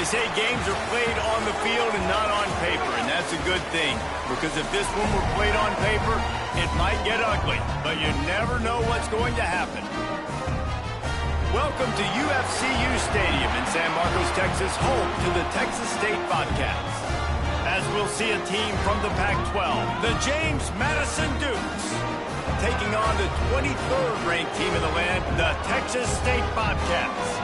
They say games are played on the field and not on paper, and that's a good thing. Because if this one were played on paper, it might get ugly. But you never know what's going to happen. Welcome to UFCU Stadium in San Marcos, Texas, home to the Texas State Bobcats. As we'll see a team from the Pac-12, the James Madison Dukes, taking on the 23rd ranked team in the land, the Texas State Bobcats.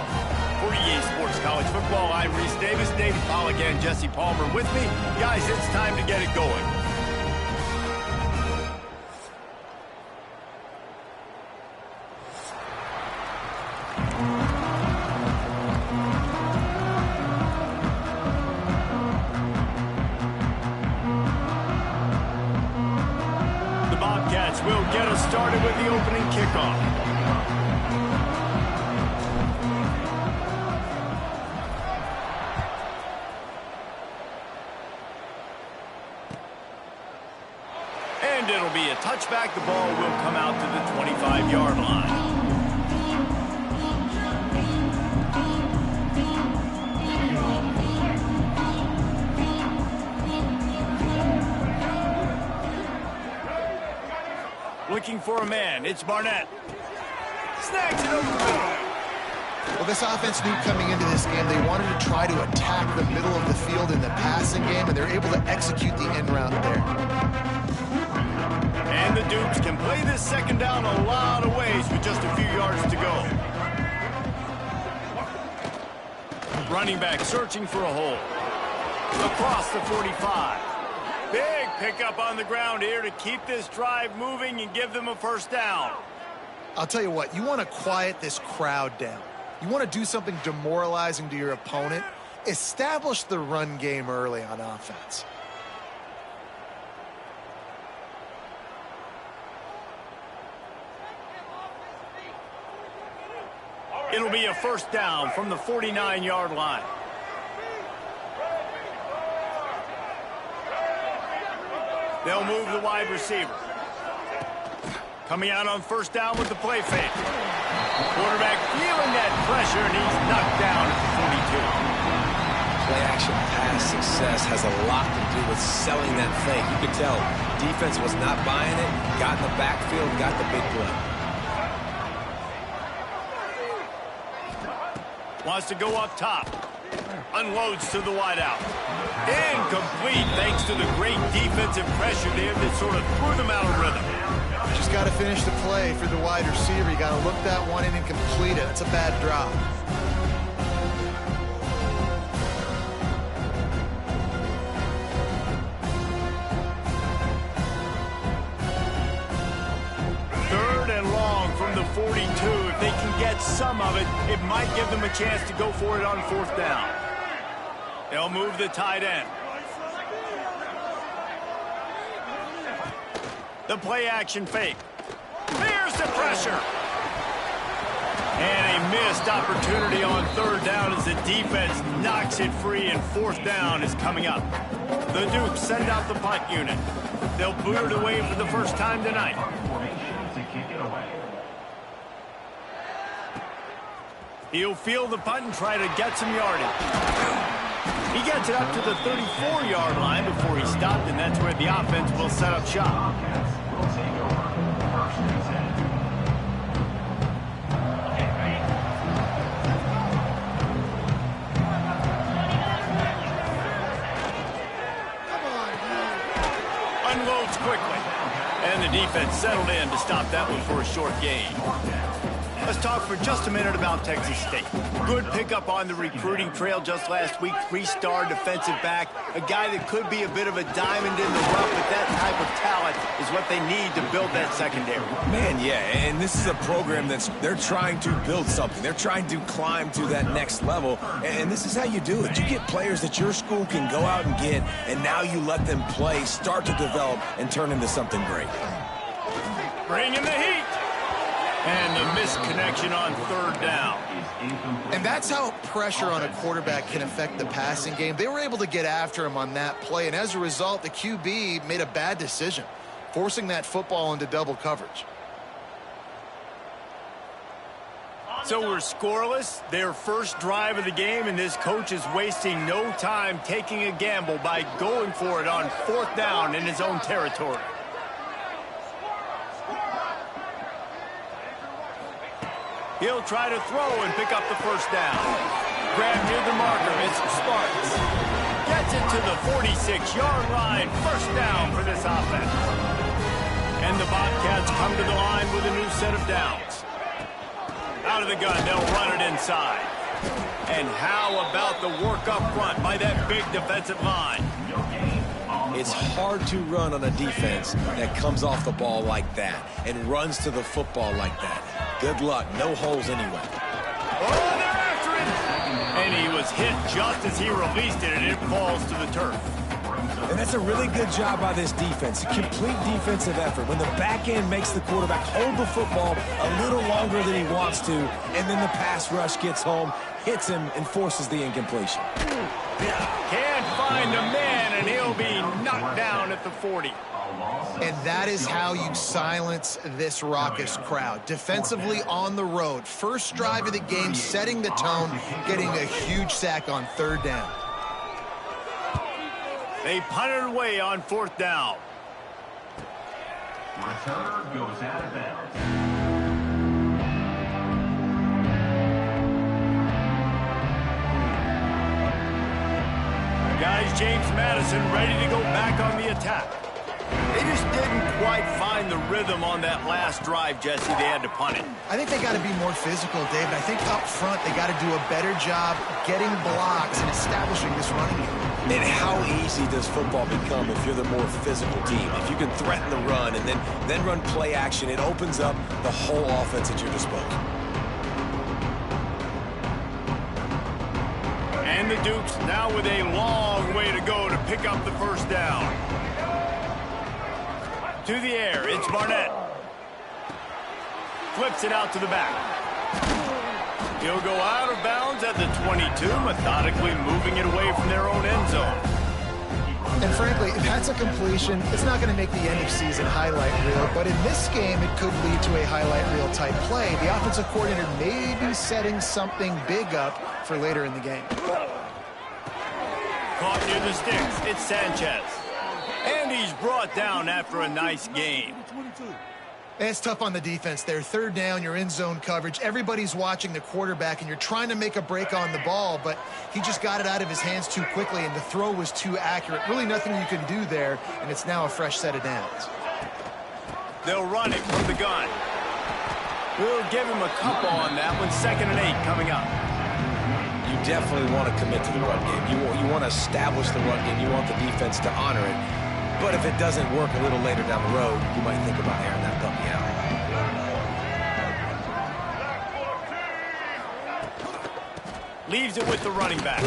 For EA Sports College Football, I'm Reese Davis, David Pollack, and Jesse Palmer with me. Guys, it's time to get it going. The Bobcats will get us started with the opening kickoff. And it'll be a touchback. The ball will come out to the 25-yard line. Looking for a man. It's Barnett. Snags it over the middle. Well, this offense knew coming into this game they wanted to try to attack the middle of the field in the passing game, and they're able to execute the end route there. And the Dukes can play this second down a lot of ways with just a few yards to go. Running back searching for a hole. Across the 45. Big pickup on the ground here to keep this drive moving and give them a first down. I'll tell you what, you want to quiet this crowd down. You want to do something demoralizing to your opponent. Establish the run game early on offense. It'll be a first down from the 49-yard line. They'll move the wide receiver. Coming out on first down with the play fake. Quarterback feeling that pressure, and he's knocked down at the 42. Play action pass success has a lot to do with selling that fake. You could tell defense was not buying it, got in the backfield, got the big play. Wants to go up top. Unloads to the wideout. Incomplete thanks to the great defensive pressure there that sort of threw them out of rhythm. Just got to finish the play for the wide receiver. You got to look that one in and complete it. It's a bad drop. Third and long from the 42. If they can get some of it, it might give them a chance to go for it on fourth down. They'll move the tight end. The play action fake. There's the pressure. And a missed opportunity on third down as the defense knocks it free, and fourth down is coming up. The Dukes send out the punt unit. They'll boot it away for the first time tonight. He'll field the punt and try to get some yardage. He gets it up to the 34-yard line before he stopped, and that's where the offense will set up shop. Unloads quickly. And the defense settled in to stop that one for a short gain. Let's talk for just a minute about Texas State. Good pickup on the recruiting trail just last week. 3-star defensive back. A guy that could be a bit of a diamond in the rough, but that type of talent is what they need to build that secondary. Man, yeah, and this is a program they're trying to build something. They're trying to climb to that next level, and this is how you do it. You get players that your school can go out and get, and now you let them play, start to develop, and turn into something great. Bring in the heat. And the misconnection on 3rd down. And that's how pressure on a quarterback can affect the passing game. They were able to get after him on that play, and as a result, the QB made a bad decision, forcing that football into double coverage. So we're scoreless, their first drive of the game, and this coach is wasting no time taking a gamble by going for it on 4th down in his own territory. He'll try to throw and pick up the 1st down. Grab near the marker. It's Sparks. Gets it to the 46-yard line. 1st down for this offense. And the Bobcats come to the line with a new set of downs. Out of the gun, they'll run it inside. And how about the work up front by that big defensive line? It's hard to run on a defense that comes off the ball like that and runs to the football like that. Good luck. No holes anyway. Oh, they're after it! And he was hit just as he released it, and it falls to the turf. And that's a really good job by this defense. A complete defensive effort. When the back end makes the quarterback hold the football a little longer than he wants to, and then the pass rush gets home, hits him, and forces the incompletion. Can't find a man, and he'll be knocked down at the 40. And that is how you silence this raucous crowd. Defensively on the road. First drive of the game, setting the tone, getting a huge sack on 3rd down. They punted away on 4th down. Returner goes out of bounds. Guys, James Madison ready to go back on the attack. They just didn't quite find the rhythm on that last drive, Jesse. They had to punt it. I think they got to be more physical, David. I think up front they got to do a better job getting blocks and establishing this running game. And how easy does football become if you're the more physical team? If you can threaten the run and then run play action, it opens up the whole offense at your disposal. And the Dukes now with a long way to go to pick up the 1st down. To the air, it's Barnett. Flips it out to the back. He'll go out of bounds at the 22, methodically moving it away from their own end zone. And frankly, if that's a completion, it's not going to make the end of season highlight reel, but in this game, it could lead to a highlight reel type play. The offensive coordinator may be setting something big up for later in the game. Caught near the sticks, it's Sanchez. And he's brought down after a nice game. It's tough on the defense there. 3rd down, you're in zone coverage. Everybody's watching the quarterback, and you're trying to make a break on the ball, but he just got it out of his hands too quickly, and the throw was too accurate. Really nothing you can do there, and it's now a fresh set of downs. They'll run it from the gun. We'll give him a couple on that one. 2nd and 8 coming up. You definitely want to commit to the run game. You want to establish the run game. You want the defense to honor it. But if it doesn't work a little later down the road, you might think about airing that puppy out. Leaves it with the running back.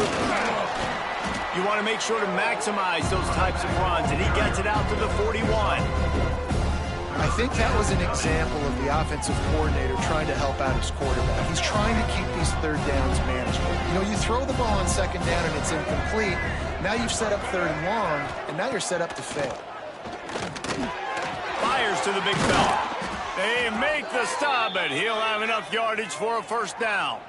You want to make sure to maximize those types of runs, and he gets it out to the 41. I think that was an example of the offensive coordinator trying to help out his quarterback. He's trying to keep these 3rd downs manageable. You know, you throw the ball on 2nd down and it's incomplete. Now you've set up 3rd and long, and now you're set up to fail. Fires to the big fella. They make the stop, but he'll have enough yardage for a 1st down.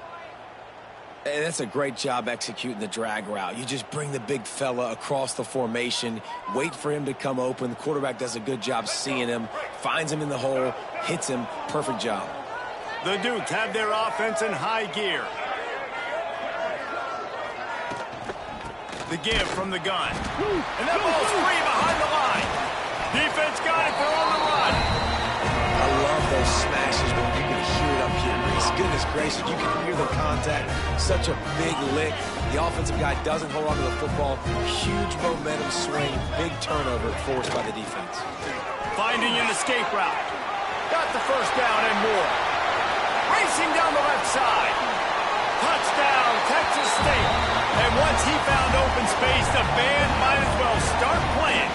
And that's a great job executing the drag route. You just bring the big fella across the formation, wait for him to come open. The quarterback does a good job seeing him, finds him in the hole, hits him. Perfect job. The Dukes have their offense in high gear. The give from the gun. And that ball's free behind the line. Defense got it for on the run. goodness gracious, you can hear the contact. Such a big lick. The offensive guy doesn't hold on to the football. Huge momentum swing, big turnover forced by the defense. Finding an escape route. Got the first down and more. Racing down the left side. Touchdown, Texas State. And once he found open space, the band might as well start playing.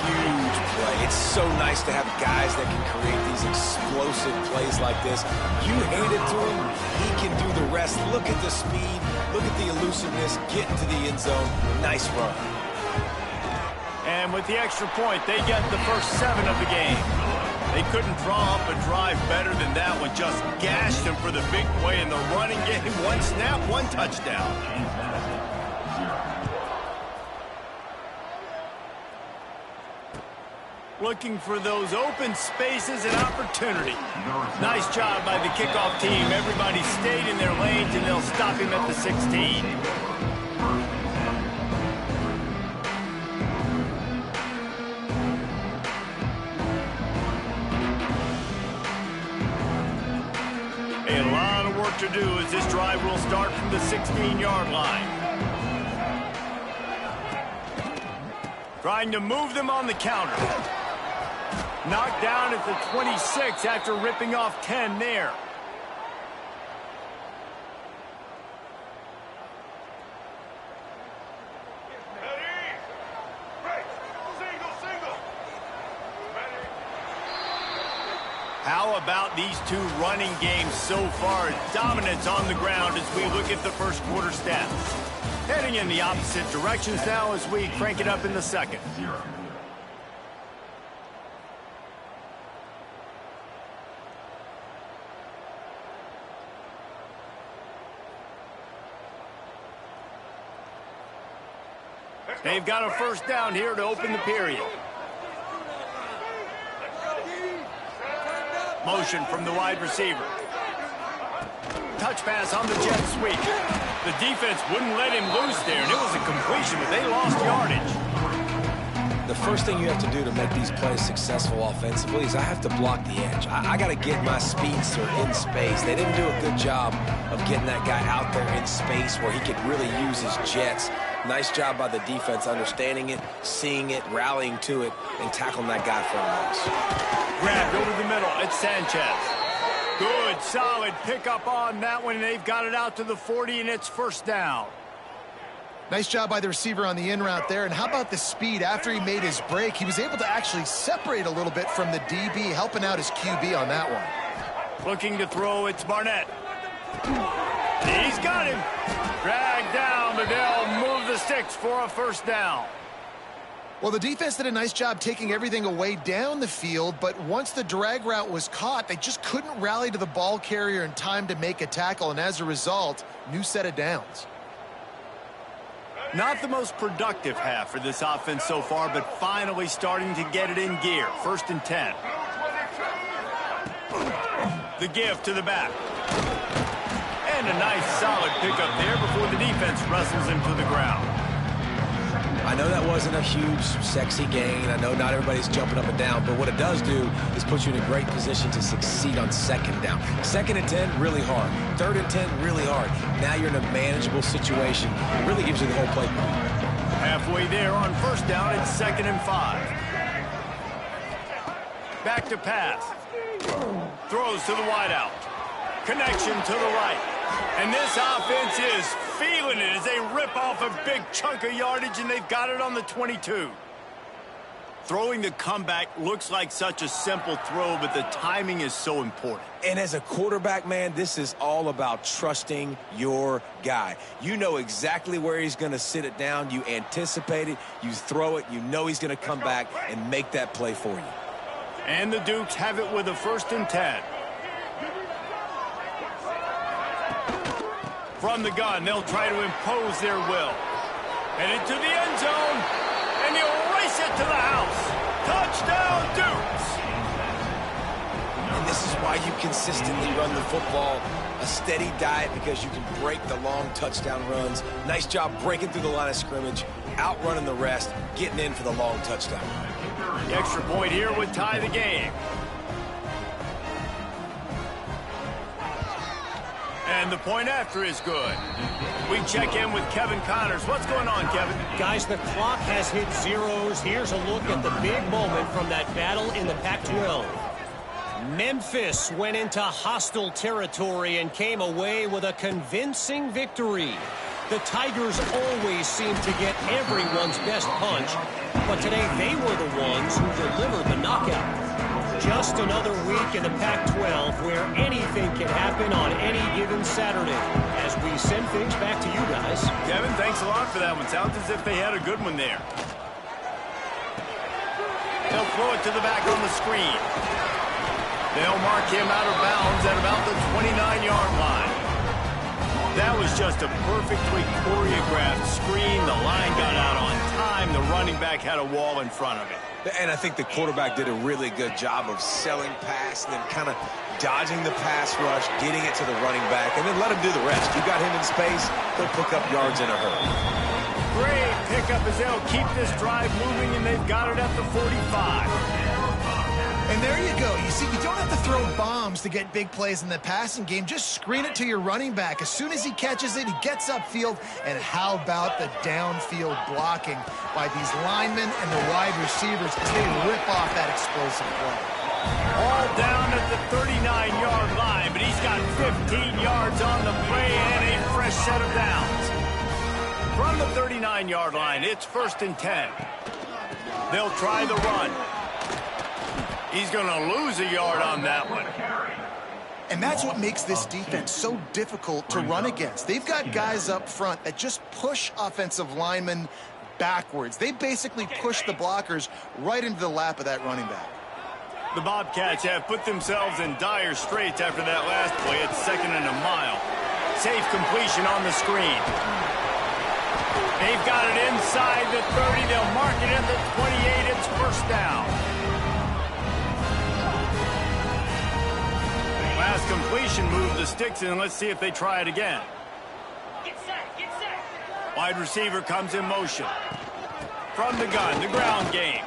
Huge play. It's so nice to have guys that can create these explosive plays like this. You hand it to him, he can do the rest. Look at the speed. Look at the elusiveness. Get into the end zone. Nice run. And with the extra point, they get the first 7 of the game. They couldn't draw up a drive better than that one. Just gashed them for the big play in the running game. 1 snap, 1 touchdown. Looking for those open spaces and opportunity. Nice job by the kickoff team. Everybody stayed in their lanes, and they'll stop him at the 16. A lot of work to do as this drive will start from the 16-yard line. Trying to move them on the counter. Knocked down at the 26 after ripping off 10 there. How about these two running games so far? Dominance on the ground as we look at the first quarter stats. Heading in the opposite directions now as we crank it up in the second. They've got a first down here to open the period. Motion from the wide receiver. Touch pass on the jet sweep. The defense wouldn't let him loose there, and it was a completion, but they lost yardage. The first thing you have to do to make these plays successful offensively is I have to block the edge. I got to get my speedster in space. They didn't do a good job of getting that guy out there in space where he could really use his jets. Nice job by the defense understanding it, seeing it, rallying to it, and tackling that guy for a loss. Grabbed over the middle. It's Sanchez. Good, solid pickup on that one. They've got it out to the 40, and it's first down. Nice job by the receiver on the in route there. And how about the speed? After he made his break, he was able to actually separate a little bit from the DB, helping out his QB on that one. Looking to throw, it's Barnett. He's got him. Dragged down, but they'll move the sticks for a first down. Well, the defense did a nice job taking everything away down the field, but once the drag route was caught, they just couldn't rally to the ball carrier in time to make a tackle, and as a result, new set of downs. Not the most productive half for this offense so far, but finally starting to get it in gear. First and 10. The give to the back. And a nice solid pickup there before the defense wrestles him to the ground. I know that wasn't a huge, sexy gain. I know not everybody's jumping up and down, but what it does do is put you in a great position to succeed on second down. Second and 10, really hard. Third and 10, really hard. Now you're in a manageable situation. It really gives you the whole playbook. Halfway there on first down, it's 2nd and 5. Back to pass. Throws to the wideout. Connection to the right. And this offense is feeling it as they rip off a big chunk of yardage, and they've got it on the 22. Throwing the comeback looks like such a simple throw, but the timing is so important. And as a quarterback, man, this is all about trusting your guy. You know exactly where he's going to sit it down. You anticipate it. You throw it. You know he's going to come back and make that play for you. And the Dukes have it with a 1st and 10. From the gun, they'll try to impose their will. And into the end zone, and he'll race it to the house. Touchdown, Dukes! And this is why you consistently run the football. A steady diet because you can break the long touchdown runs. Nice job breaking through the line of scrimmage, outrunning the rest, getting in for the long touchdown. The extra point here would tie the game. And the point after is good. We check in with Kevin Connors. What's going on, Kevin? Guys, the clock has hit zeros. Here's a look at the big moment from that battle in the Pac-12. Memphis went into hostile territory and came away with a convincing victory. The Tigers always seem to get everyone's best punch, but today they were the ones who delivered the knockout. Just another week in the Pac-12 where anything can happen on any given Saturday. As we send things back to you guys. Kevin, thanks a lot for that one. Sounds as if they had a good one there. They'll throw it to the back on the screen. They'll mark him out of bounds at about the 29-yard line. That was just a perfectly choreographed screen. The line got out on time. The running back had a wall in front of it. And I think the quarterback did a really good job of selling pass and then kind of dodging the pass rush, getting it to the running back, and then let him do the rest. You got him in space, he'll pick up yards in a hurry. Great pickup as they'll keep this drive moving, and they've got it at the 45. And there you go. You see, you don't have to throw bombs to get big plays in the passing game. Just screen it to your running back. As soon as he catches it, he gets upfield. And how about the downfield blocking by these linemen and the wide receivers as they rip off that explosive play. All down at the 39-yard line, but he's got 15 yards on the play and a fresh set of downs. From the 39-yard line, it's 1st and 10. They'll try the run. He's going to lose a yard on that one. And that's what makes this defense so difficult to run against. They've got guys up front that just push offensive linemen backwards. They basically push the blockers right into the lap of that running back. The Bobcats have put themselves in dire straits after that last play. It's 2nd and a mile. Safe completion on the screen. They've got it inside the 30. They'll mark it at the 28. It's 1st down. Last completion moved the sticks in. Let's see if they try it again. Get set, get set. Wide receiver comes in motion. From the gun, the ground game.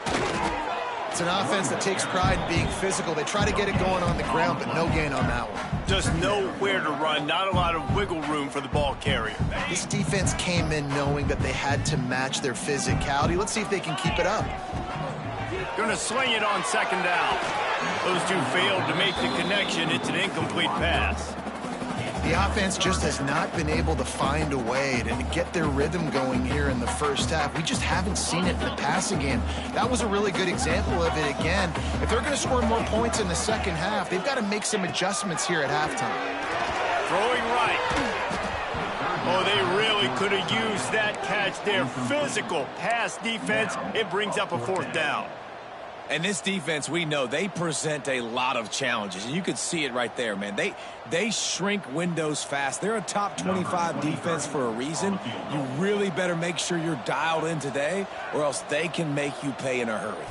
It's an offense that takes pride in being physical. They try to get it going on the ground, but no gain on that one. Just nowhere to run. Not a lot of wiggle room for the ball carrier. This defense came in knowing that they had to match their physicality. Let's see if they can keep it up. Going to swing it on 2nd down. Those two failed to make the connection. It's an incomplete pass. The offense just has not been able to find a way to get their rhythm going here in the first half. We just haven't seen it in the passing game. That was a really good example of it again. If they're going to score more points in the second half, they've got to make some adjustments here at halftime. Throwing right. Oh, they really could have used that catch there. Physical pass defense. It brings up a 4th down. And this defense, we know, they present a lot of challenges. And you can see it right there, man. They shrink windows fast. They're a top 25 defense for a reason. You really better make sure you're dialed in today, or else they can make you pay in a hurry.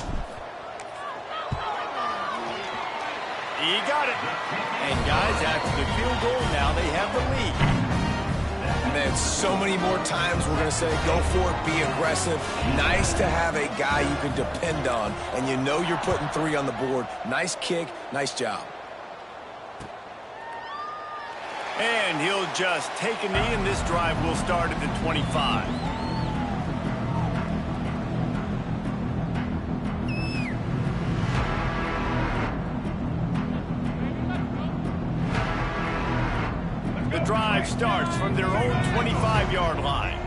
He got it. And, guys, after the field goal, now they have the lead. Man, so many more times we're going to say, go for it, be aggressive. Nice to have a guy you can depend on, and you know you're putting 3 on the board. Nice kick, nice job. And he'll just take a knee, and this drive will start at the 25. The drive starts from their own 25-yard line.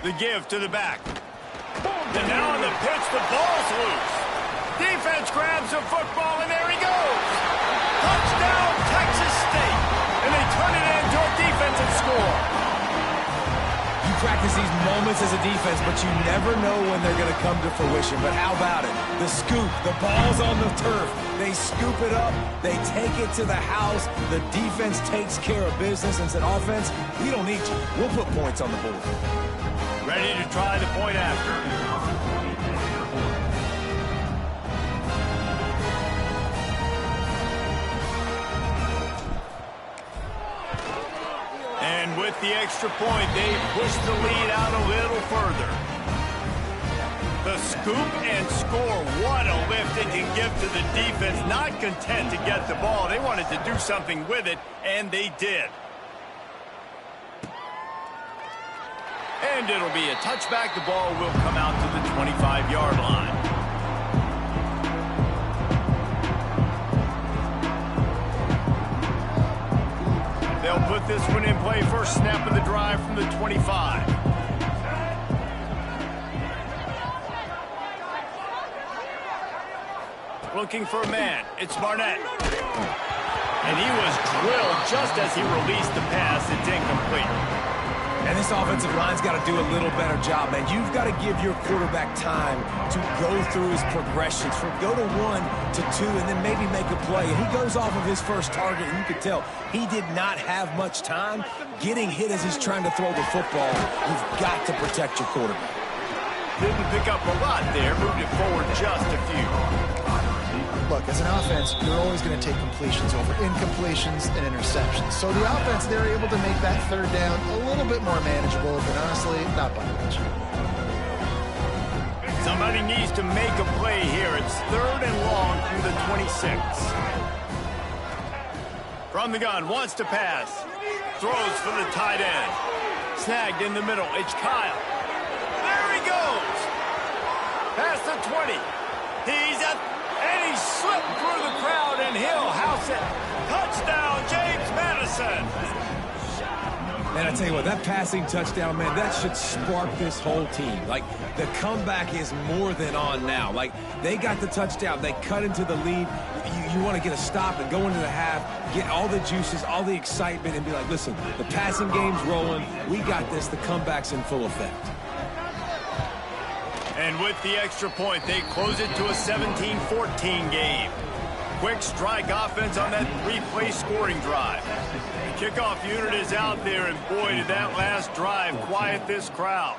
The give to the back. And now on the pitch, the ball's loose. Defense grabs the football, and there he goes. Touchdown, Texas State. And they turn it into a defensive score. You practice these moments as a defense, but you never know when they're going to come to fruition. But how about it? The scoop, the ball's on the turf. They scoop it up. They take it to the house. The defense takes care of business and said, offense, we don't need you. We'll put points on the board. Ready to try the point after. And with the extra point, they push the lead out a little further. The scoop and score. What a lift it can give to the defense. Not content to get the ball. They wanted to do something with it, and they did. And it'll be a touchback. The ball will come out to the 25-yard line. They'll put this one in play. First snap of the drive from the 25. Looking for a man. It's Barnett. And he was drilled just as he released the pass. It's incomplete. And this offensive line's got to do a little better job, man. You've got to give your quarterback time to go through his progressions, from go to 1 to 2, and then maybe make a play. And he goes off of his first target, and you could tell he did not have much time getting hit as he's trying to throw the football. You've got to protect your quarterback. Didn't pick up a lot there, moved it forward just a few. Look, as an offense, you're always going to take completions over incompletions and interceptions. So the offense, they're able to make that third down a little bit more manageable, but honestly, not by much. Somebody needs to make a play here. It's 3rd and long from the 26. From the gun, wants to pass. Throws for the tight end. Snagged in the middle. It's Kyle. There he goes. Past the 20. He's at... And he slipped through the crowd, and he'll house it. Touchdown, James Madison. And I tell you what, that passing touchdown, man, that should spark this whole team. Like, the comeback is more than on now. Like, they got the touchdown. They cut into the lead. You want to get a stop and go into the half, get all the juices, all the excitement, and be like, listen, the passing game's rolling. We got this. The comeback's in full effect. And with the extra point, they close it to a 17-14 game. Quick strike offense on that 3-play scoring drive. The kickoff unit is out there, and boy, did that last drive quiet this crowd.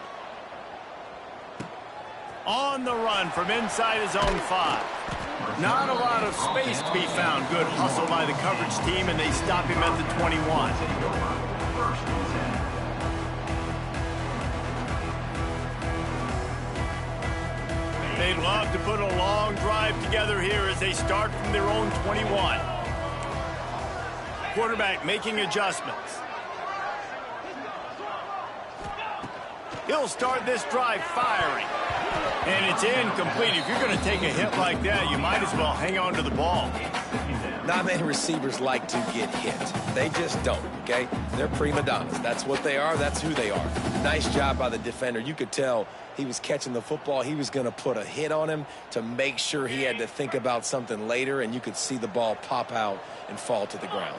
On the run from inside his own 5. Not a lot of space to be found. Good hustle by the coverage team, and they stop him at the 21. They'd love to put a long drive together here as they start from their own 21. Quarterback making adjustments. He'll start this drive firing. And it's incomplete. If you're going to take a hit like that, you might as well hang on to the ball. Not many receivers like to get hit. They just don't, okay? They're prima donnas. That's what they are. That's who they are. Nice job by the defender. You could tell he was catching the football. He was going to put a hit on him to make sure he had to think about something later, and you could see the ball pop out and fall to the ground.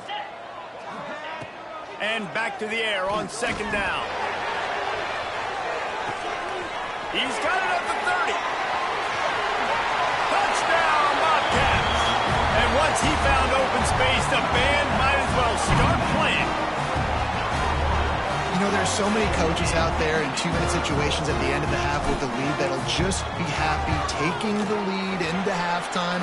And back to the air on 2nd down. He's got it up to 30. Touchdown, Bobcats. And once he found open space, the band might as well start playing. You know, there's so many coaches out there in 2-minute situations at the end of the half with the lead that'll just be happy taking the lead into halftime.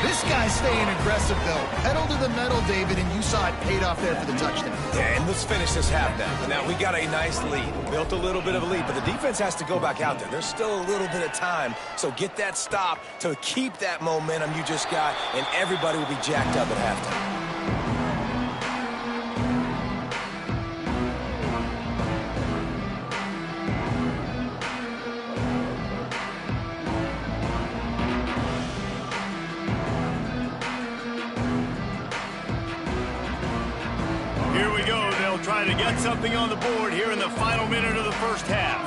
This guy's staying aggressive, though. Pedal to the metal, David, and you saw it paid off there for the touchdown. Yeah, and let's finish this half now. Now, we got a nice lead. Built a little bit of a lead, but the defense has to go back out there. There's still a little bit of time, so get that stop to keep that momentum you just got, and everybody will be jacked up at halftime. Trying to get something on the board here in the final minute of the first half.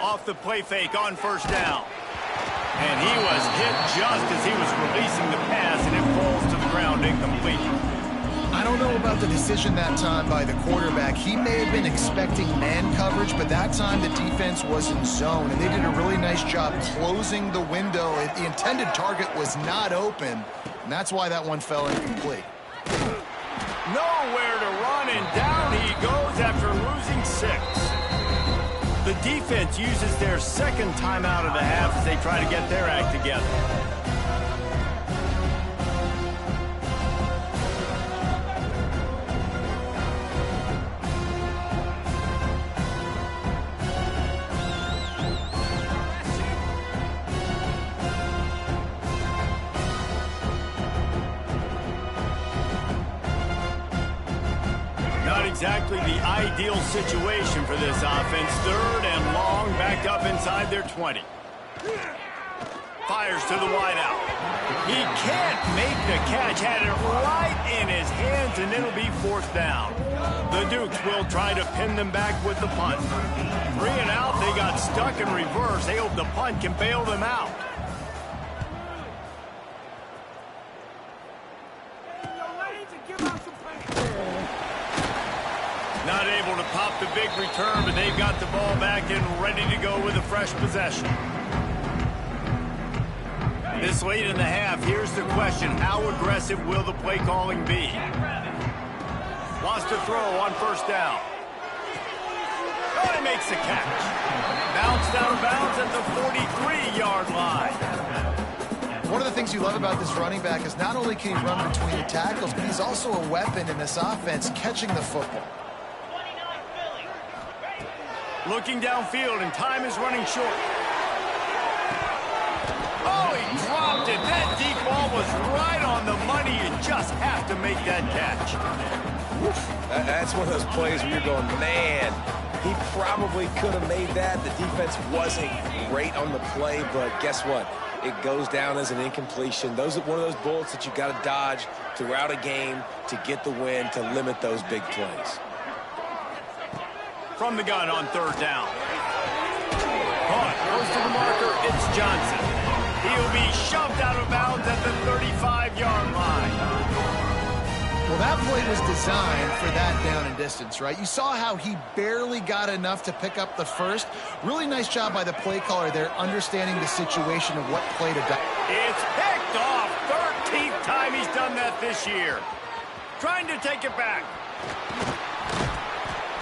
Off the play fake on 1st down. And he was hit just as he was releasing the pass, and it falls to the ground incomplete. I don't know about the decision that time by the quarterback. He may have been expecting man coverage, but that time the defense was in zone, and they did a really nice job closing the window. The intended target was not open, and that's why that one fell incomplete. Nowhere to run, and down he goes after losing 6. The defense uses their 2nd timeout of the half as they try to get their act together. Not exactly the ideal situation for this offense. 3rd and long, backed up inside their 20. Fires to the wideout. He can't make the catch. Had it right in his hands, and it'll be 4th down. The Dukes will try to pin them back with the punt. 3 and out. They got stuck in reverse. They hope the punt can bail them out. Not able to pop the big return, but they've got the ball back and ready to go with a fresh possession. This late in the half, here's the question. How aggressive will the play calling be? Wants to throw on 1st down. Oh, he makes the catch. Bounced out of bounds at the 43-yard line. One of the things you love about this running back is not only can he run between the tackles, but he's also a weapon in this offense catching the football. Looking downfield, and time is running short. Oh, he dropped it. That deep ball was right on the money. You just have to make that catch. That's one of those plays where you're going, man, he probably could have made that. The defense wasn't great on the play, but guess what? It goes down as an incompletion. Those are one of those bullets that you got to dodge throughout a game to get the win, to limit those big plays. From the gun on 3rd down. Caught, goes to the marker, it's Johnson. He'll be shoved out of bounds at the 35-yard line. Well, that play was designed for that down and distance, right? You saw how he barely got enough to pick up the first. Really nice job by the play caller there, understanding the situation of what play to do. It's picked off. 13th time he's done that this year. Trying to take it back.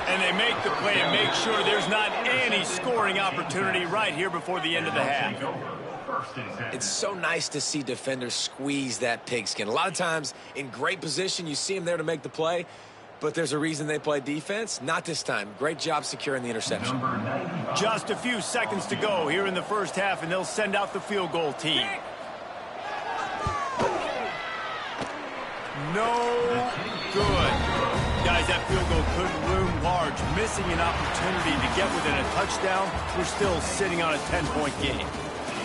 And they make the play and make sure there's not any scoring opportunity right here before the end of the half. It's so nice to see defenders squeeze that pigskin. A lot of times in great position, you see them there to make the play, but there's a reason they play defense. Not this time. Great job securing the interception. Just a few seconds to go here in the 1st half, and they'll send out the field goal team. No good. Guys, that field goal could loom large. Missing an opportunity to get within a touchdown. We're still sitting on a 10-point game.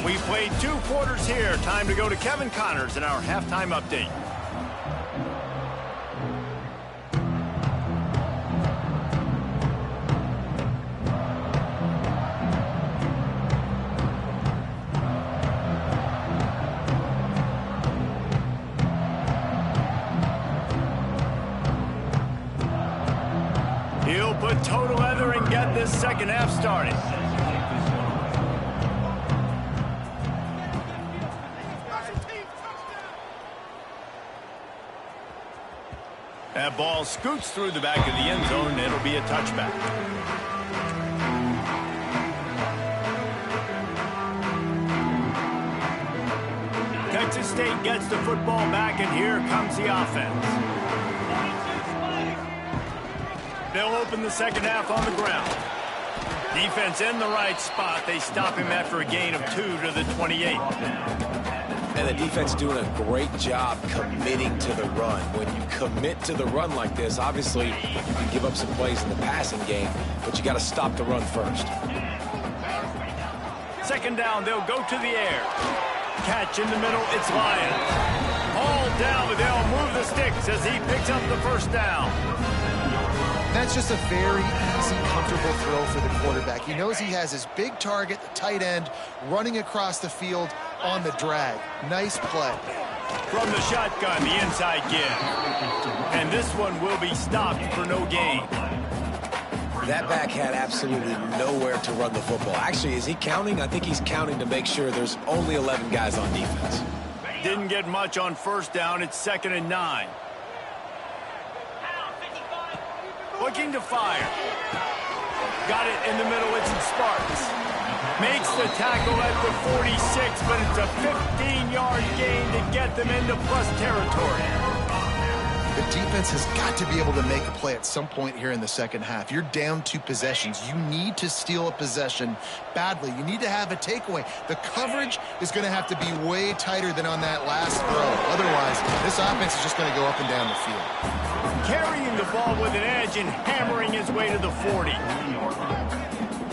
We played 2 quarters here. Time to go to Kevin Connors in our halftime update. He'll put total leather and get this 2nd half started. That ball scoots through the back of the end zone, and it'll be a touchback. Texas State gets the football back, and here comes the offense. They'll open the 2nd half on the ground. Defense in the right spot. They stop him after a gain of 2 to the 28. And the defense doing a great job committing to the run. When you commit to the run like this, obviously you can give up some plays in the passing game, but you got to stop the run first. 2nd down, they'll go to the air. Catch in the middle, it's Lyons. All down, but they'll move the sticks as he picks up the 1st down. That's just a very easy, comfortable throw for the quarterback. He knows he has his big target, the tight end, running across the field on the drag. Nice play. From the shotgun, the inside give. And this one will be stopped for no gain. That back had absolutely nowhere to run the football. Actually, is he counting? I think he's counting to make sure there's only 11 guys on defense. Didn't get much on 1st down. It's 2nd and 9. Looking to fire. Got it in the middle. It's in Sparks. Makes the tackle at the 46, but it's a 15-yard gain to get them into plus territory. The defense has got to be able to make a play at some point here in the 2nd half. You're down 2 possessions. You need to steal a possession badly. You need to have a takeaway. The coverage is going to have to be way tighter than on that last throw. Otherwise, this offense is just going to go up and down the field. carrying the ball with an edge and hammering his way to the 40.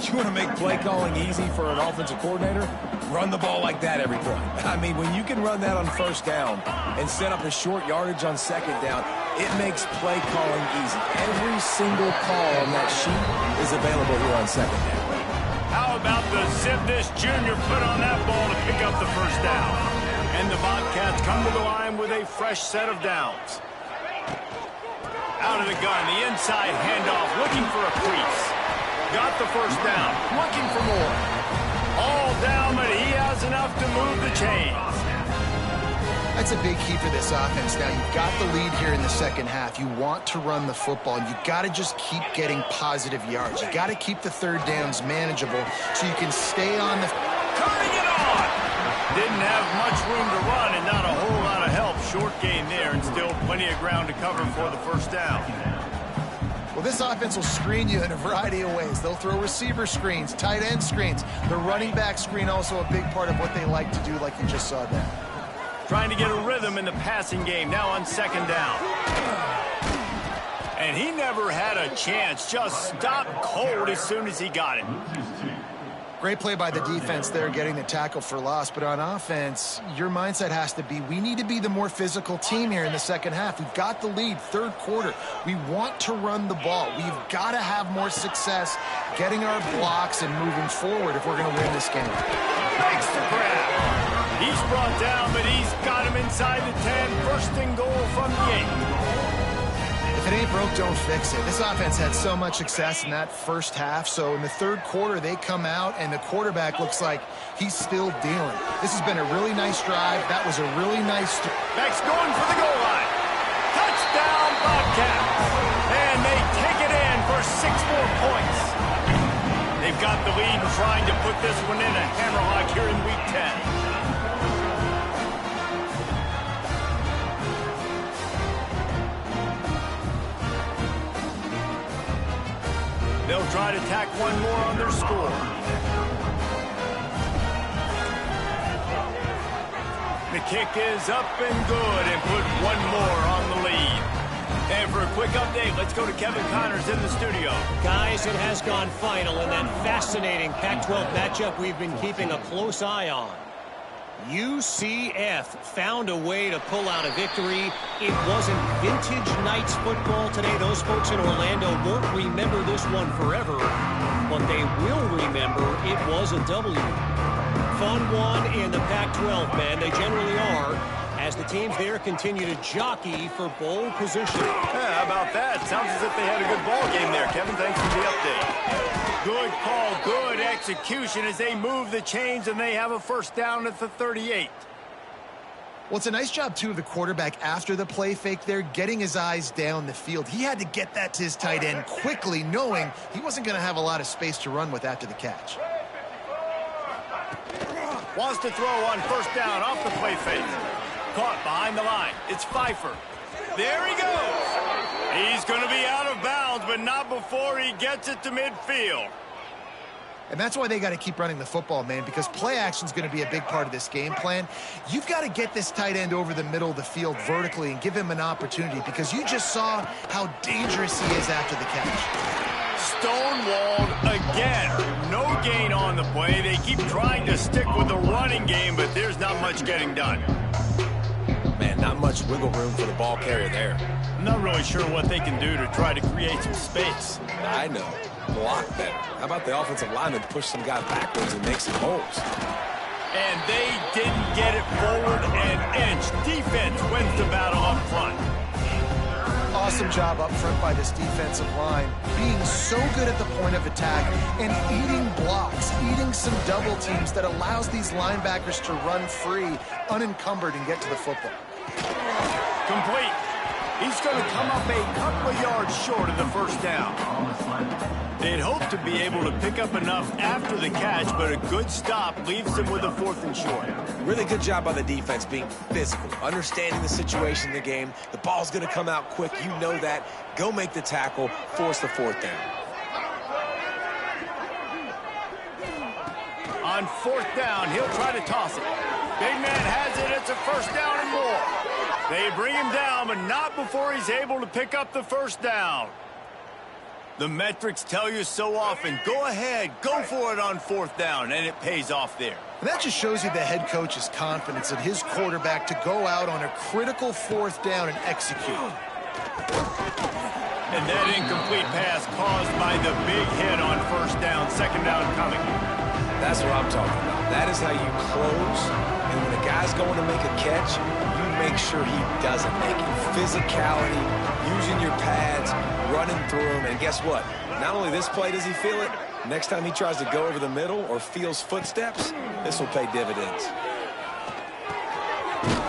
You want to make play calling easy for an offensive coordinator? Run the ball like that every play. I mean, when you can run that on first down and set up a short yardage on second down, it makes play calling easy. Every single call on that sheet is available here on second down. How about the zip this junior put on that ball to pick up the first down? And the Bobcats come to the line with a fresh set of downs. Out of the gun, the inside handoff, looking for a crease. Got the first down, looking for more. All down, but he has enough to move the chains. That's a big key for this offense. Now, you've got the lead here in the second half. You want to run the football, and you got to just keep getting positive yards. You got to keep the third downs manageable so you can stay on the... Turning it on! Didn't have much room to run and not a whole lot of help. Short gain there and still plenty of ground to cover for the first down. Well, this offense will screen you in a variety of ways. They'll throw receiver screens, tight end screens. The running back screen also a big part of what they like to do, like you just saw there. Trying to get a rhythm in the passing game, now on second down. And he never had a chance, just stopped cold as soon as he got it. Great play by the defense there, getting the tackle for loss. But on offense, your mindset has to be, we need to be the more physical team here in the second half. We've got the lead, third quarter. We want to run the ball. We've got to have more success getting our blocks and moving forward if we're going to win this game. Makes the grab. He's brought down, but he's got him inside the 10. First and goal from the 8. If it ain't broke, don't fix it. This offense had so much success in that first half, so in the third quarter, they come out, and the quarterback looks like he's still dealing. This has been a really nice drive. That was a really nice... Next, going for the goal line. Touchdown, Bobcats. And they take it in for 6 more points. They've got the lead and trying to put this one in a hammerlock here in Week 10. They'll try to tack one more on their score. The kick is up and good and put one more on the lead. And for a quick update, let's go to Kevin Connors in the studio. Guys, it has gone final in that fascinating Pac-12 matchup we've been keeping a close eye on. UCF found a way to pull out a victory. It wasn't vintage Knights football today. Those folks in Orlando won't remember this one forever, but they will remember it was a W. Fun one in the Pac-12, man. They generally are, as the teams there continue to jockey for bowl position. Yeah, how about that? Sounds as if they had a good ball game there, Kevin. Thanks for the update. Good call, good execution as they move the chains, and they have a first down at the 38. Well, it's a nice job, too, of the quarterback after the play fake there, getting his eyes down the field. He had to get that to his tight end quickly, knowing he wasn't going to have a lot of space to run with after the catch. Wants to throw on first down off the play fake. Caught behind the line. It's Pfeiffer. There he goes. He's going to be out of bounds, but not before he gets it to midfield. And that's why they got to keep running the football, man, because play action is going to be a big part of this game plan. You've got to get this tight end over the middle of the field vertically and give him an opportunity, because you just saw how dangerous he is after the catch. Stonewalled again. No gain on the play. They keep trying to stick with the running game, but there's not much getting done. Man, not much wiggle room for the ball carrier there. I'm not really sure what they can do to try to create some space. I know. Block better. How about the offensive lineman push some guys backwards and make some holes? And they didn't get it forward an inch. Defense wins the battle up front. Awesome job up front by this defensive line, being so good at the point of attack and eating blocks, eating some double teams that allows these linebackers to run free, unencumbered, and get to the football. Complete. He's going to come up a couple of yards short of the first down. They'd hope to be able to pick up enough after the catch, but a good stop leaves them with a 4th and short. Really good job by the defense being physical, understanding the situation in the game. The ball's going to come out quick. You know that. Go make the tackle, force the 4th down. On 4th down, he'll try to toss it. Big man has it. It's a first down and more. They bring him down, but not before he's able to pick up the first down. The metrics tell you so often, go ahead, go for it on fourth down, and it pays off there. And that just shows you the head coach's confidence in his quarterback to go out on a critical fourth down and execute. And that incomplete pass caused by the big hit on first down, second down coming. That's what I'm talking about. That is how you close. And when a guy's going to make a catch, you make sure he doesn't make it. Physicality, using your pads, running through him. And guess what? Not only this play does he feel it, next time he tries to go over the middle or feels footsteps, this will pay dividends.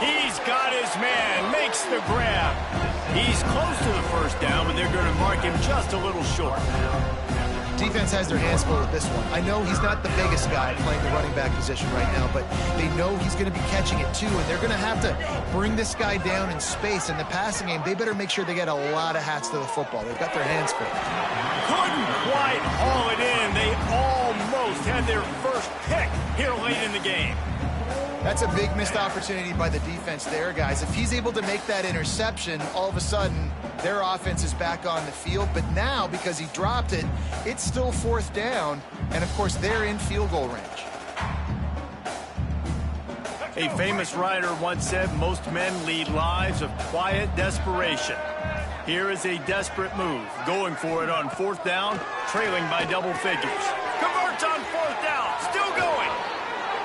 He's got his man, makes the grab. He's close to the first down, but they're going to mark him just a little short. Defense has their hands full with this one. I know he's not the biggest guy playing the running back position right now, but they know he's going to be catching it too, and they're going to have to bring this guy down in space. In the passing game, they better make sure they get a lot of hats to the football. They've got their hands full. Couldn't quite haul it in. They almost had their first pick here late in the game. That's a big missed opportunity by the defense there, guys. If he's able to make that interception, all of a sudden, their offense is back on the field. But now, because he dropped it, it's still fourth down. And, of course, they're in field goal range. A famous writer once said, most men lead lives of quiet desperation. Here is a desperate move, going for it on fourth down, trailing by double figures. Converts on fourth down, still going.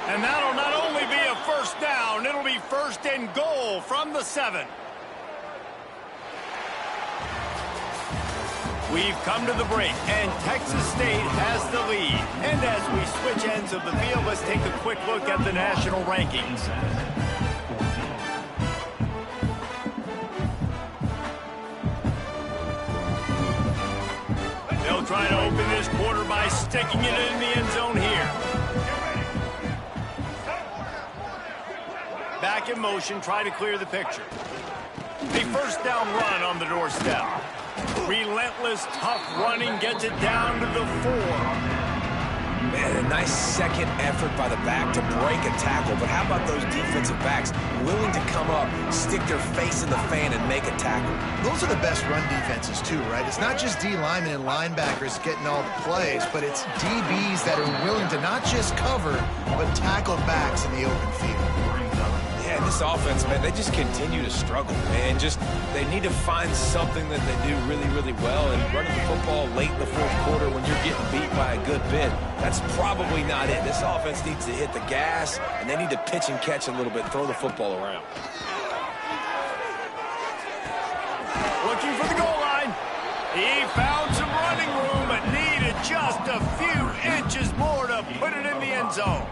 And that'll not only be a first down, it'll be first and goal from the 7. We've come to the break, and Texas State has the lead. And as we switch ends of the field, let's take a quick look at the national rankings. They'll try to open this quarter by sticking it in the end zone here. Back in motion, try to clear the picture. A first down run on the doorstep. Relentless, tough running gets it down to the 4. Man, a nice second effort by the back to break a tackle. But how about those defensive backs willing to come up, stick their face in the fan, and make a tackle? Those are the best run defenses, too, right? It's not just D linemen and linebackers getting all the plays, but it's DBs that are willing to not just cover, but tackle backs in the open field. Yeah, this offense, man, they just continue to struggle, man. They need to find something that they do really, really well. And running the football late in the fourth quarter when you're getting beat by a good bit, that's probably not it. This offense needs to hit the gas, and they need to pitch and catch a little bit, throw the football around. Looking for the goal line. He found some running room, but needed just a few inches more to put it in the end zone.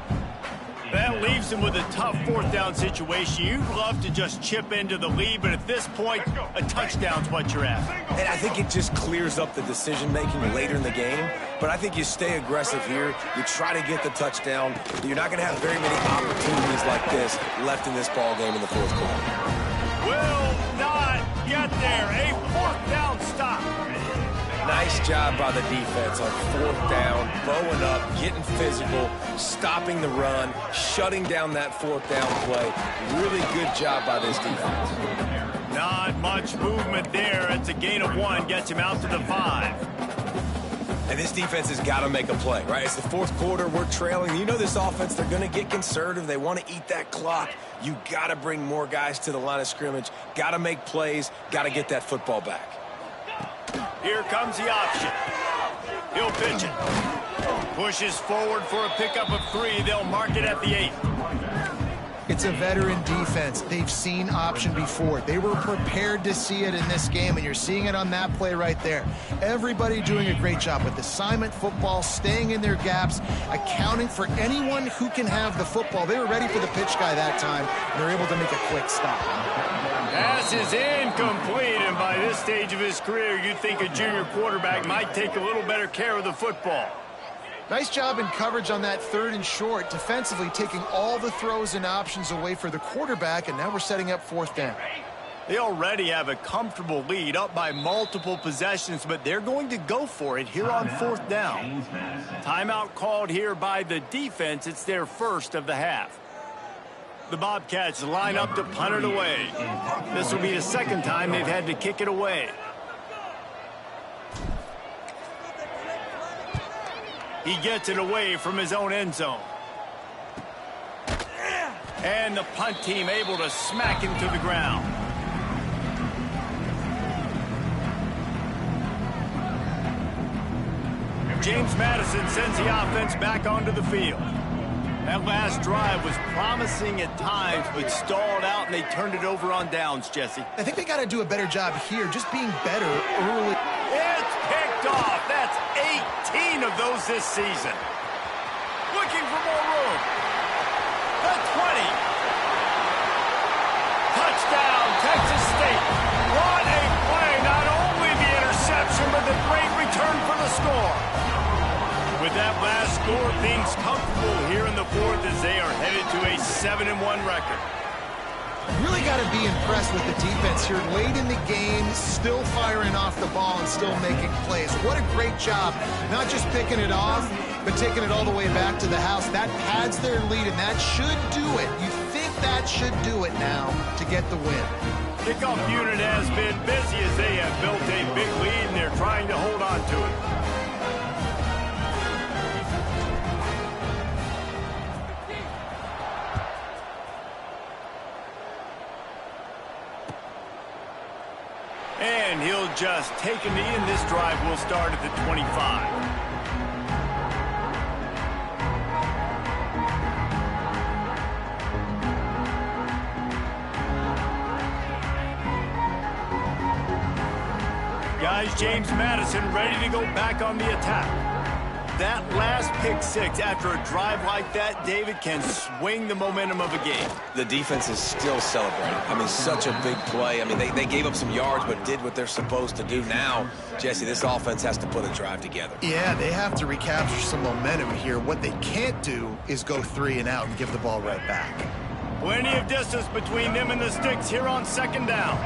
That leaves him with a tough fourth down situation. You'd love to just chip into the lead, but at this point, a touchdown's what you're after. And I think it just clears up the decision-making later in the game. But I think you stay aggressive here. You try to get the touchdown. You're not going to have very many opportunities like this left in this ball game in the fourth quarter. Will not get there. A fourth down stop. Nice job by the defense on fourth down, bowing up, getting physical, stopping the run, shutting down that fourth down play. Really good job by this defense. Not much movement there. It's a gain of 1, gets him out to the 5. And this defense has got to make a play, right? It's the fourth quarter. We're trailing. You know this offense, they're going to get conservative. They want to eat that clock. You got to bring more guys to the line of scrimmage. Got to make plays. Got to get that football back. Here comes the option. He'll pitch it. Pushes forward for a pickup of 3. They'll mark it at the 8. It's a veteran defense. They've seen option before. They were prepared to see it in this game, and you're seeing it on that play right there. Everybody doing a great job with assignment football, staying in their gaps, accounting for anyone who can have the football. They were ready for the pitch guy that time, and they're able to make a quick stop. Pass is incomplete, and by this stage of his career, you'd think a junior quarterback might take a little better care of the football. Nice job in coverage on that 3rd and short, defensively taking all the throws and options away for the quarterback, and now we're setting up 4th down. They already have a comfortable lead, up by multiple possessions, but they're going to go for it here on 4th down. Timeout called here by the defense. It's their first of the half. The Bobcats line up to punt it away. This will be the second time they've had to kick it away. He gets it away from his own end zone. And the punt team able to smack him to the ground. James Madison sends the offense back onto the field. That last drive was promising at times, but stalled out, and they turned it over on downs, Jesse. I think they got to do a better job here, just being better early. It's picked off. That's 18 of those this season. Looking for more room. The 20. Touchdown, Texas State. What a play. Not only the interception, but the great return for the score. With that last score, things comfortable here in the fourth as they are headed to a 7-1 record. Really got to be impressed with the defense here. Late in the game, still firing off the ball and still making plays. What a great job. Not just picking it off, but taking it all the way back to the house. That pads their lead, and that should do it. You think that should do it now to get the win. Kickoff unit has been busy as they have built a big lead, and they're trying to hold on to it. And he'll just take a knee, and this drive will start at the 25. Guys, James Madison ready to go back on the attack. That last pick six after a drive like that, David, can swing the momentum of a game. The defense is still celebrating. I mean, such a big play. I mean, they gave up some yards but did what they're supposed to do. Now, Jesse, this offense has to put a drive together. Yeah, they have to recapture some momentum here. What they can't do is go 3 and out and give the ball right back. Plenty of distance between them and the sticks here on second down.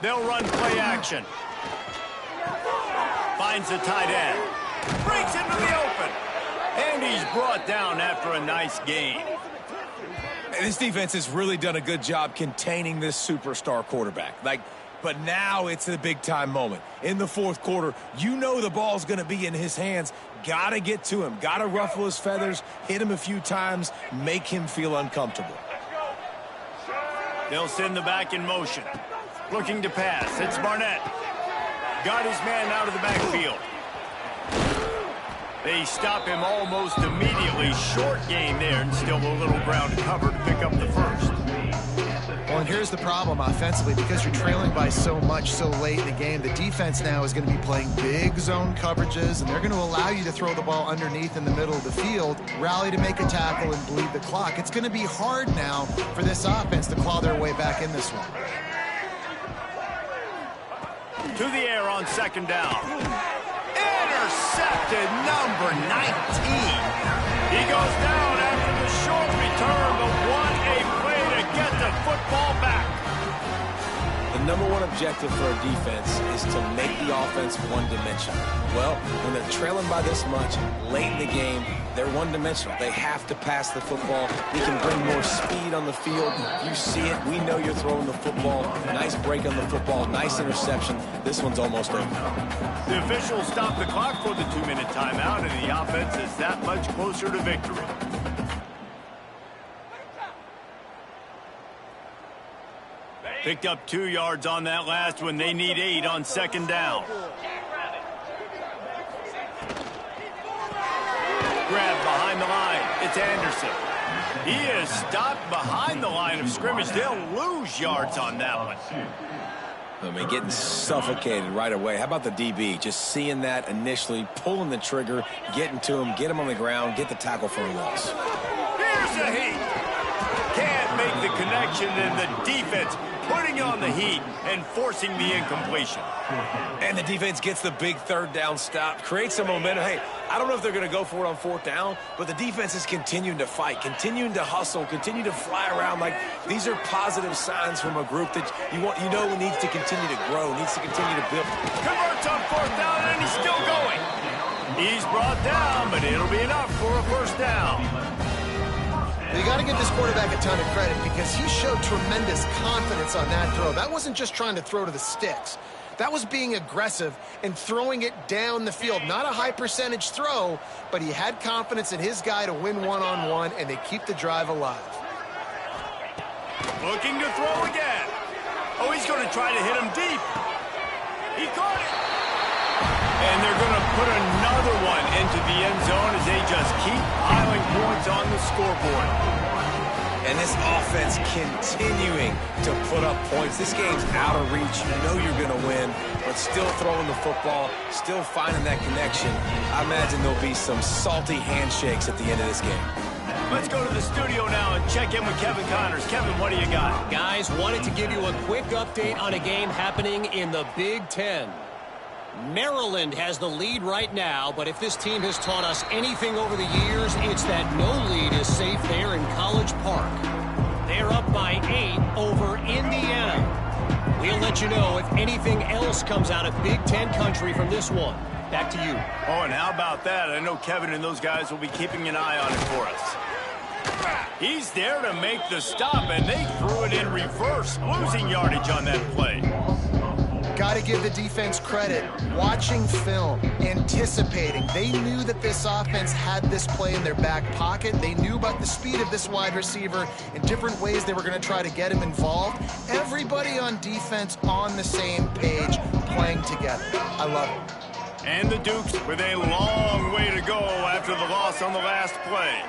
They'll run play action. Finds the tight end. Breaks into the open. And he's brought down after a nice gain. This defense has really done a good job containing this superstar quarterback. But now it's a big-time moment. In the fourth quarter, you know the ball's going to be in his hands. Got to get to him. Got to ruffle his feathers, hit him a few times, make him feel uncomfortable. They'll send the back in motion. Looking to pass. It's Barnett. Got his man out of the backfield. They stop him almost immediately. Short gain there, and still a little ground to cover to pick up the first. Well, and here's the problem offensively. Because you're trailing by so much so late in the game, the defense now is going to be playing big zone coverages, and they're going to allow you to throw the ball underneath in the middle of the field, rally to make a tackle, and bleed the clock. It's going to be hard now for this offense to claw their way back in this one. To the air on second down. Intercepted, number 19. He goes down after the short return, but what a play to get the football back. The number one objective for a defense is to make the offense one-dimensional. Well, when they're trailing by this much, late in the game, they're one-dimensional. They have to pass the football. We can bring more speed on the field. You see it. We know you're throwing the football. Nice break on the football. Nice interception. This one's almost over. The officials stop the clock for the 2-minute timeout, and the offense is that much closer to victory. Picked up 2 yards on that last one. They need 8 on second down. Grab behind the line. It's Anderson. He is stopped behind the line of scrimmage. They'll lose yards on that one. I mean, getting suffocated right away. How about the DB? Just seeing that initially, pulling the trigger, getting to him, get him on the ground, get the tackle for a loss. Here's the heat. Can't make the connection, and the defense putting on the heat and forcing the incompletion. And the defense gets the big third down stop, creates some momentum. Hey, I don't know if they're going to go for it on fourth down, but the defense is continuing to fight, continuing to hustle, continue to fly around. Like, these are positive signs from a group that you know needs to continue to grow, needs to continue to build. Converts on fourth down, and he's still going. He's brought down, but it'll be enough for a first down. You got to give this quarterback a ton of credit because he showed tremendous confidence on that throw. That wasn't just trying to throw to the sticks. That was being aggressive and throwing it down the field. Not a high percentage throw, but he had confidence in his guy to win one-on-one, and they keep the drive alive. Looking to throw again. Oh, he's going to try to hit him deep. He caught it. And they're going to put another one into the end zone as they just keep piling points on the scoreboard. And this offense continuing to put up points. This game's out of reach. You know you're going to win, but still throwing the football, still finding that connection. I imagine there'll be some salty handshakes at the end of this game. Let's go to the studio now and check in with Kevin Connors. Kevin, what do you got? Guys, wanted to give you a quick update on a game happening in the Big Ten. Maryland has the lead right now, but if this team has taught us anything over the years, it's that no lead is safe there in College Park. They're up by 8 over Indiana. We'll let you know if anything else comes out of Big Ten country from this one. Back to you. Oh, and how about that? I know Kevin and those guys will be keeping an eye on it for us. He's there to make the stop, and they threw it in reverse, losing yardage on that play. Got to give the defense credit. Watching film, anticipating. They knew that this offense had this play in their back pocket. They knew about the speed of this wide receiver and different ways they were going to try to get him involved. Everybody on defense on the same page, playing together. I love it. And the Dukes with a long way to go after the loss on the last play.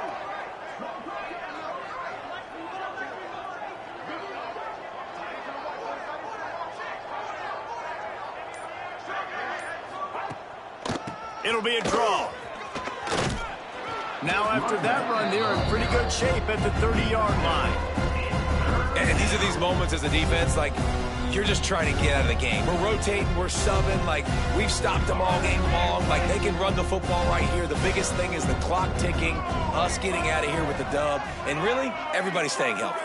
It'll be a draw. Now after that run, they're in pretty good shape at the 30-yard line. And these are these moments as a defense, like, you're just trying to get out of the game. We're rotating, we're subbing, like, we've stopped them all game long. Like, they can run the football right here. The biggest thing is the clock ticking, us getting out of here with the dub, and really, everybody staying healthy.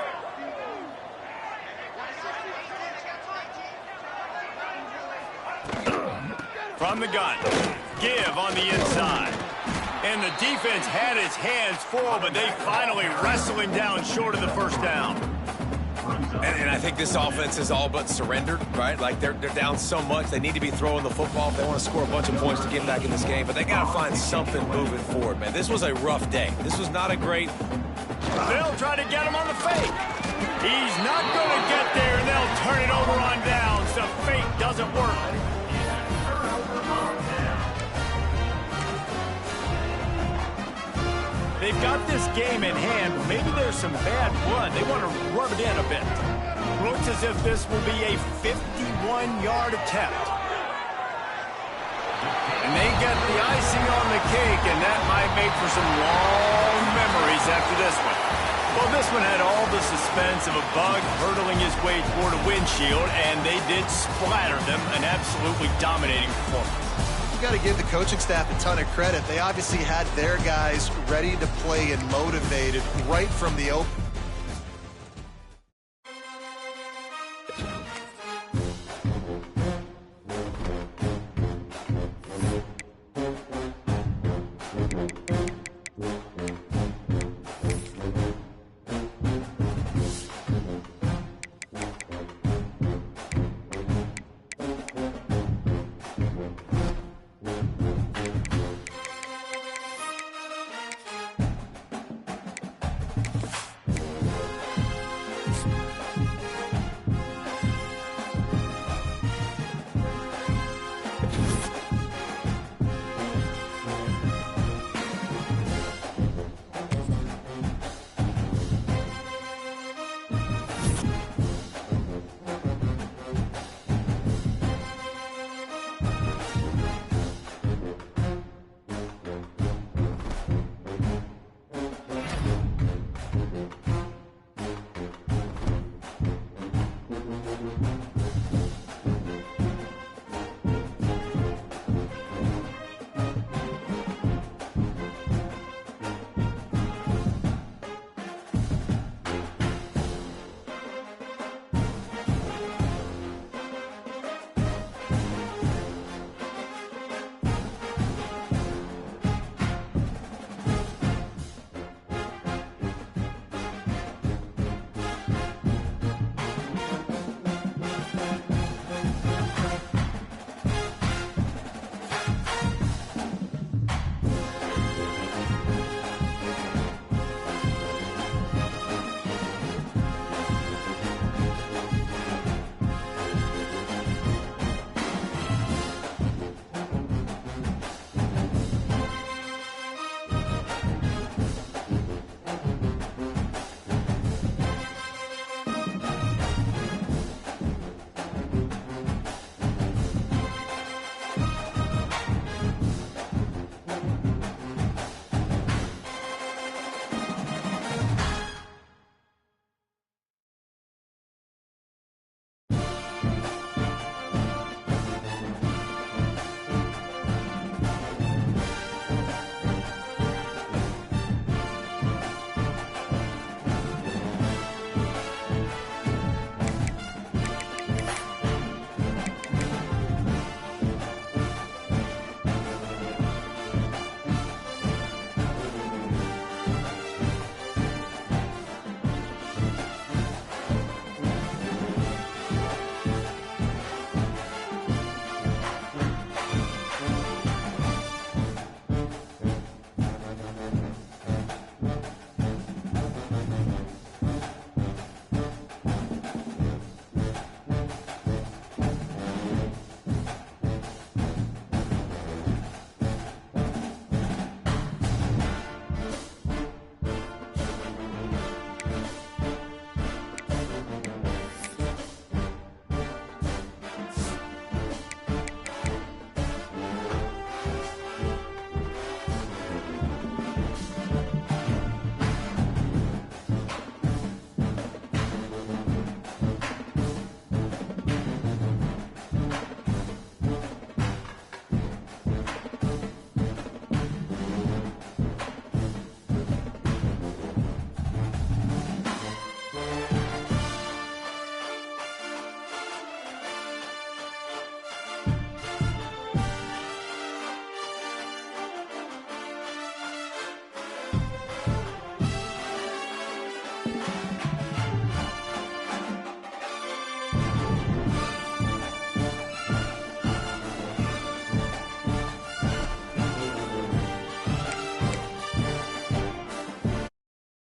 From the gun. Give on the inside. And the defense had its hands full, but they finally wrestle him down short of the first down. And I think this offense is all but surrendered, right? Like, they're down so much. They need to be throwing the football if they want to score a bunch of points to get back in this game. But they got to find something moving forward, man. This was a rough day. This was not a great... They'll try to get him on the fake. He's not going to get there, and they'll turn it over on downs. The fake doesn't work. They've got this game in hand, but maybe there's some bad blood. They want to rub it in a bit. Looks as if this will be a 51-yard attempt. And they get the icing on the cake, and that might make for some long memories after this one. Well, this one had all the suspense of a bug hurtling his way toward a windshield, and they did splatter them, an absolutely dominating performance. Got to give the coaching staff a ton of credit. They obviously had their guys ready to play and motivated right from the open.